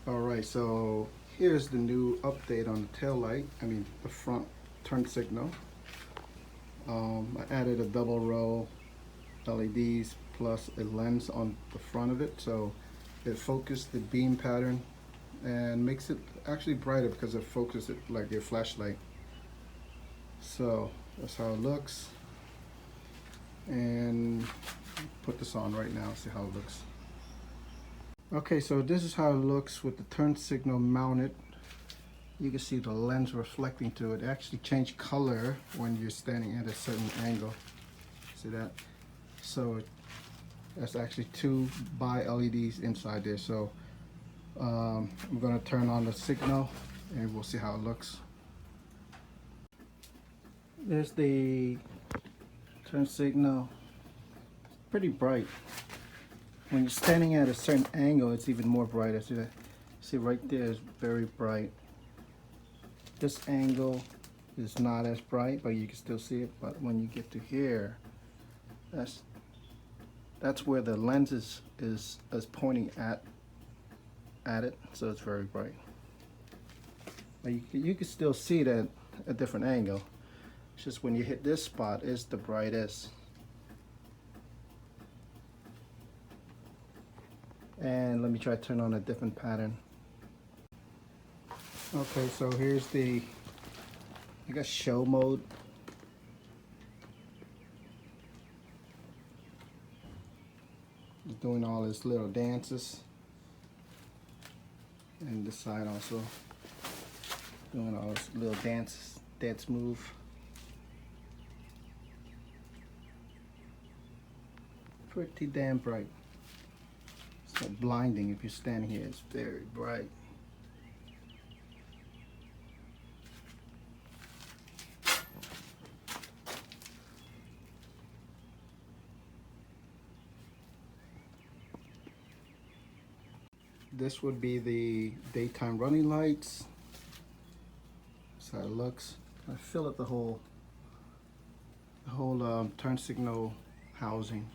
Alright, so here's the new update on the tail light. The front turn signal. I added a double row LEDs plus a lens on the front of it, so it focused the beam pattern and makes it actually brighter because it focuses it like your flashlight. So that's how it looks, and put this on right now, see how it looks. Okay, so this is how it looks with the turn signal mounted. You can see the lens reflecting to it. It actually changed color when you're standing at a certain angle. See that? So that's actually two bi LEDs inside there. So I'm gonna turn on the signal and we'll see how it looks. There's the turn signal. Pretty bright. When you're standing at a certain angle, it's even more brighter. See that? See right there is very bright. This angle is not as bright, but you can still see it. But when you get to here, that's where the lens is pointing at it, so it's very bright. But you can still see it at a different angle. It's just when you hit this spot, it's the brightest. And let me try to turn on a different pattern. Okay, so here's I guess show mode. It's doing all his little dances. And this side also doing all his little dance move. Pretty damn bright. It's like blinding if you stand here. It's very bright. This would be the daytime running lights. That's how it looks. I fill up the whole turn signal housing.